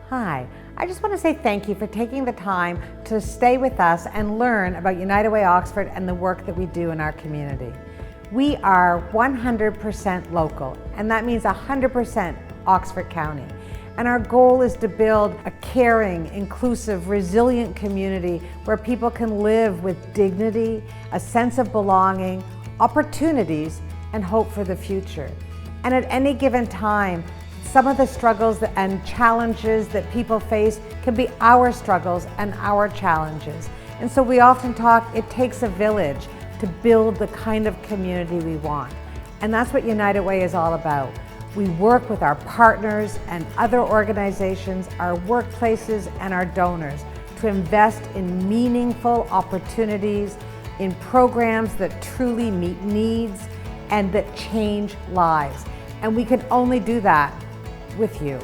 Hi, I just want to say thank you for taking the time to stay with us and learn about United Way Oxford and the work that we do in our community. We are 100% local, and that means 100% Oxford County. And our goal is to build a caring, inclusive, resilient community where people can live with dignity, a sense of belonging, opportunities, and hope for the future. And at any given time, some of the struggles and challenges that people face can be our struggles and our challenges. And so we often talk, it takes a village to build the kind of community we want. And that's what United Way is all about. We work with our partners and other organizations, our workplaces and our donors to invest in meaningful opportunities, in programs that truly meet needs and that change lives. And we can only do that with you.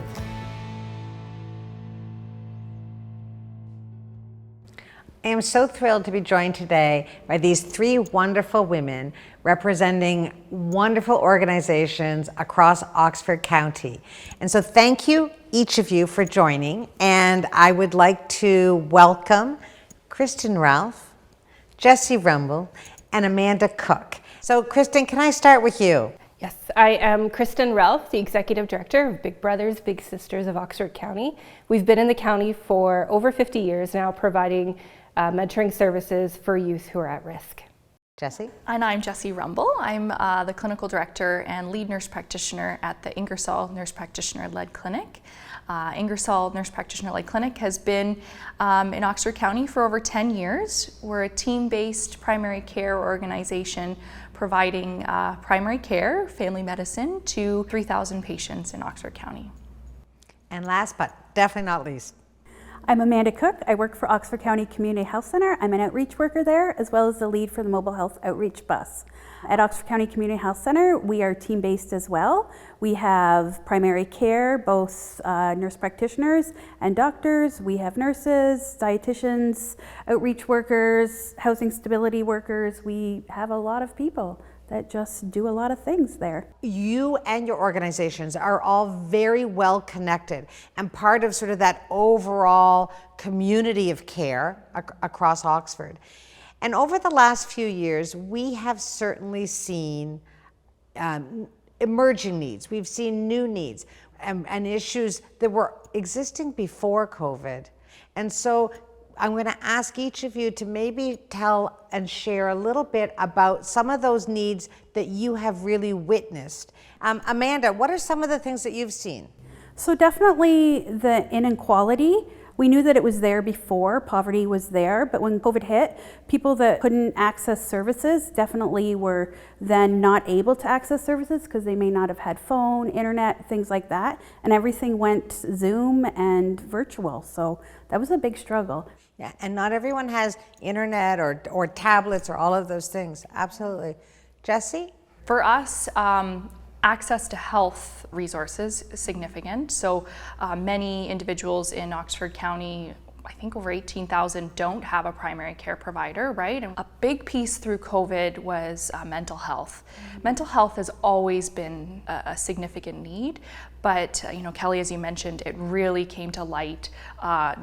I am so thrilled to be joined today by these three wonderful women representing wonderful organizations across Oxford County. And so thank you, each of you, for joining. And I would like to welcome Kristen Ralph, Jessie Rumble, and Amanda Cook. So Kristen, can I start with you? Yes, I am Kristen Ralph, the Executive Director of Big Brothers Big Sisters of Oxford County. We've been in the county for over 50 years now, providing mentoring services for youth who are at risk. Jessie? And I'm Jessie Rumble. I'm the Clinical Director and Lead Nurse Practitioner at the Ingersoll Nurse Practitioner-Led Clinic. Ingersoll Nurse Practitioner-Led Clinic has been in Oxford County for over 10 years. We're a team-based primary care organization providing primary care, family medicine to 3,000 patients in Oxford County. And last but definitely not least, I'm Amanda Cook. I work for Oxford County Community Health Center. I'm an outreach worker there, as well as the lead for the mobile health outreach bus. At Oxford County Community Health Center, we are team-based as well. We have primary care, both nurse practitioners and doctors. We have nurses, dietitians, outreach workers, housing stability workers. We have a lot of people that just do a lot of things there. You and your organizations are all very well connected and part of sort of that overall community of care across Oxford. And over the last few years, we have certainly seen emerging needs. We've seen new needs and issues that were existing before COVID. And so I'm going to ask each of you to maybe tell and share a little bit about some of those needs that you have really witnessed. Amanda, what are some of the things that you've seen? So definitely the inequality. We knew that it was there before, poverty was there, but when COVID hit, people that couldn't access services definitely were then not able to access services because they may not have had phone, internet, things like that, and everything went Zoom and virtual, so that was a big struggle. Yeah, and not everyone has internet or tablets or all of those things, absolutely. Jessie? For us, access to health resources is significant. So many individuals in Oxford County, I think over 18,000, don't have a primary care provider, right? And a big piece through COVID was mental health. Mental health has always been a significant need, but Kelly, as you mentioned, it really came to light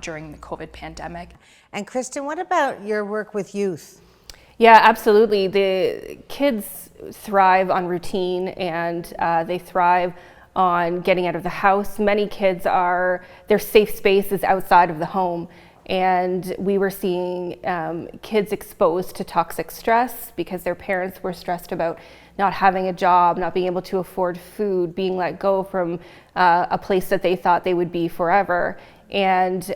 during the COVID pandemic. And Kristen, what about your work with youth? Yeah, absolutely. The kids thrive on routine and they thrive on getting out of the house. Many kids their safe space is outside of the home. And we were seeing kids exposed to toxic stress because their parents were stressed about not having a job, not being able to afford food, being let go from a place that they thought they would be forever. And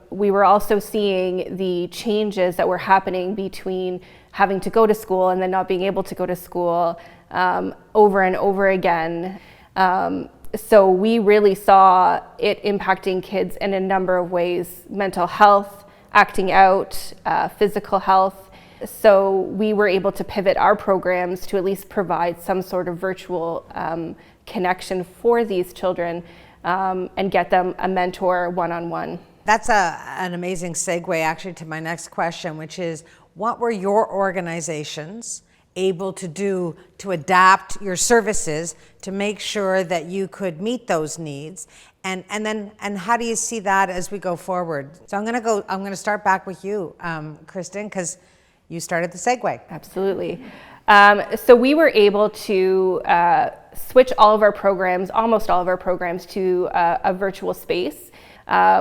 we were also seeing the changes that were happening between having to go to school and then not being able to go to school over and over again. So we really saw it impacting kids in a number of ways: mental health, acting out, physical health. So we were able to pivot our programs to at least provide some sort of virtual connection for these children and get them a mentor one-on-one. That's an amazing segue actually to my next question, which is, what were your organizations able to do to adapt your services to make sure that you could meet those needs? And how do you see that as we go forward? So I'm going to start back with you, Kristen, because you started the segue. Absolutely. So we were able to switch all of our programs, almost all of our programs, to a virtual space.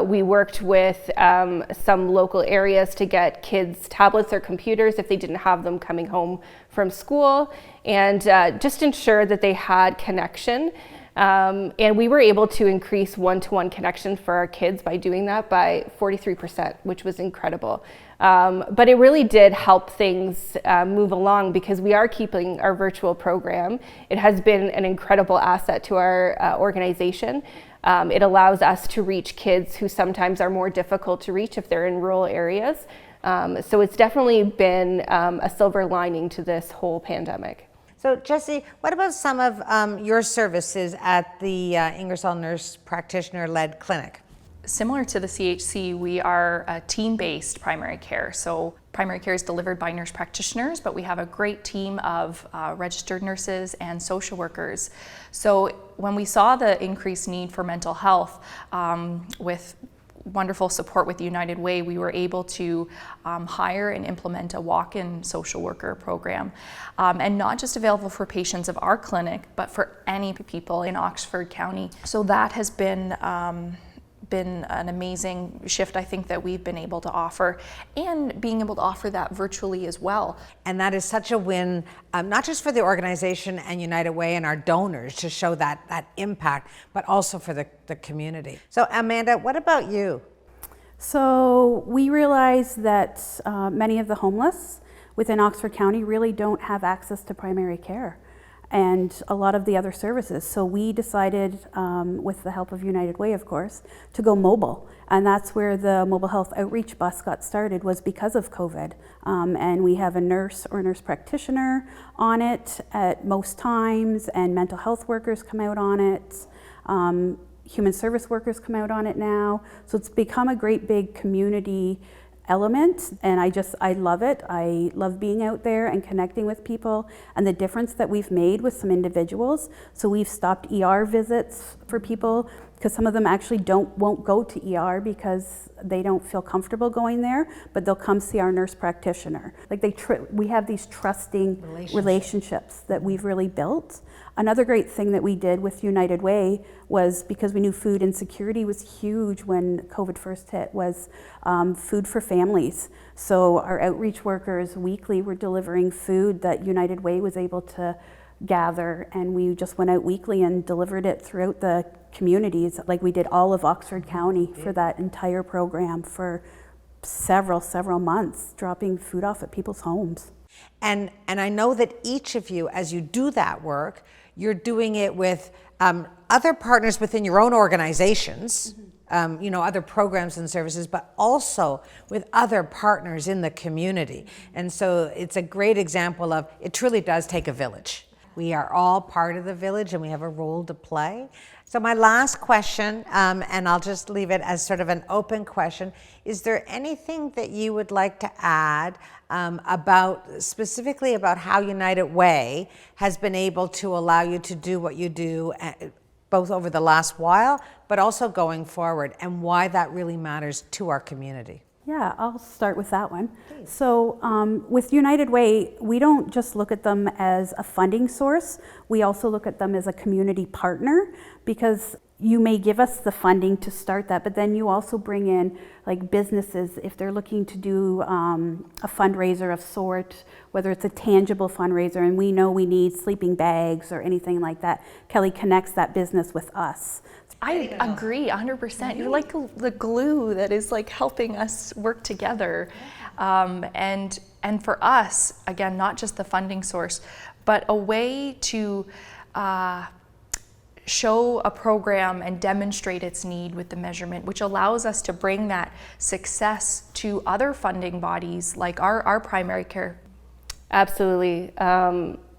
We worked with some local areas to get kids tablets or computers if they didn't have them coming home from school, and just ensure that they had connection. And we were able to increase one-to-one connection for our kids by doing that by 43%, which was incredible. But it really did help things move along, because we are keeping our virtual program. It has been an incredible asset to our organization. It allows us to reach kids who sometimes are more difficult to reach if they're in rural areas. So it's definitely been a silver lining to this whole pandemic. So Jessie, what about some of your services at the Ingersoll Nurse Practitioner-Led Clinic? Similar to the CHC, we are a team-based primary care. So primary care is delivered by nurse practitioners, but we have a great team of registered nurses and social workers. So when we saw the increased need for mental health, with wonderful support with United Way, we were able to hire and implement a walk-in social worker program, and not just available for patients of our clinic, but for any people in Oxford County. So that has been an amazing shift, I think, that we've been able to offer, and being able to offer that virtually as well. And that is such a win, not just for the organization and United Way and our donors to show that impact, but also for the community. So Amanda, what about you? So we realize that many of the homeless within Oxford County really don't have access to primary care and a lot of the other services. So we decided, with the help of United Way, of course, to go mobile. And that's where the mobile health outreach bus got started, was because of COVID. And we have a nurse or nurse practitioner on it at most times, and mental health workers come out on it. Human service workers come out on it now. So it's become a great big community element, and I love it. I love being out there and connecting with people, and the difference that we've made with some individuals. So we've stopped ER visits for people, because some of them actually won't go to ER because they don't feel comfortable going there, but they'll come see our nurse practitioner. Like we have these trusting relationships that we've really built. Another great thing that we did with United Way was, because we knew food insecurity was huge when COVID first hit, was food for families. So our outreach workers weekly were delivering food that United Way was able to gather, and we just went out weekly and delivered it throughout the communities. Like we did all of Oxford County for that entire program for several months, dropping food off at people's homes. And I know that each of you, as you do that work, you're doing it with other partners within your own organizations, other programs and services, but also with other partners in the community. And so it's a great example of, it truly does take a village. We are all part of the village, and we have a role to play. So my last question, and I'll just leave it as sort of an open question, is there anything that you would like to add specifically about how United Way has been able to allow you to do what you do, both over the last while, but also going forward, and why that really matters to our community? Yeah, I'll start with that one. Please. So with United Way, we don't just look at them as a funding source, we also look at them as a community partner, because you may give us the funding to start that, but then you also bring in like businesses if they're looking to do a fundraiser of sort, whether it's a tangible fundraiser, and we know we need sleeping bags or anything like that. Kelly connects that business with us. I agree 100%. You're like the glue that is like helping us work together. And for us, again, not just the funding source, but a way to show a program and demonstrate its need with the measurement, which allows us to bring that success to other funding bodies like our primary care. Absolutely.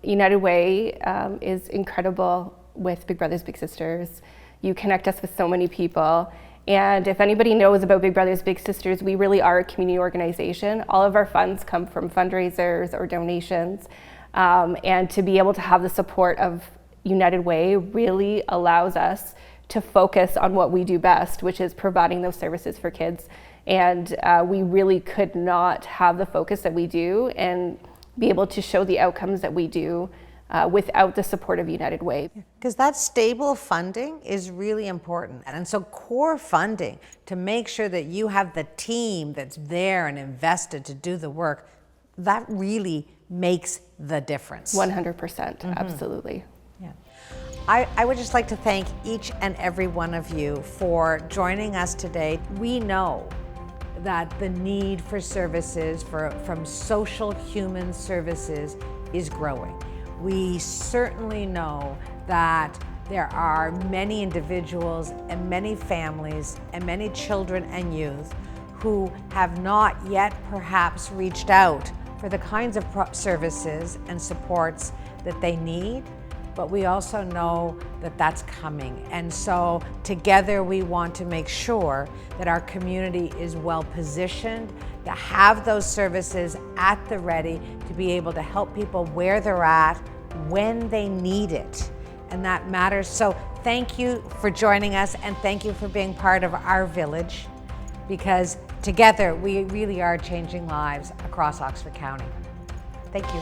United Way is incredible with Big Brothers Big Sisters. You connect us with so many people. And if anybody knows about Big Brothers Big Sisters, we really are a community organization. All of our funds come from fundraisers or donations. And to be able to have the support of United Way really allows us to focus on what we do best, which is providing those services for kids. And we really could not have the focus that we do and be able to show the outcomes that we do without the support of United Way. Because that stable funding is really important. And so core funding to make sure that you have the team that's there and invested to do the work, that really makes the difference. 100%, absolutely. Yeah. I would just like to thank each and every one of you for joining us today. We know that the need for services, from social human services, is growing. We certainly know that there are many individuals and many families and many children and youth who have not yet perhaps reached out for the kinds of services and supports that they need, but we also know that that's coming. And so together we want to make sure that our community is well positioned to have those services at the ready, to be able to help people where they're at, when they need it. And that matters. So thank you for joining us, and thank you for being part of our village, because together we really are changing lives across Oxford County. Thank you.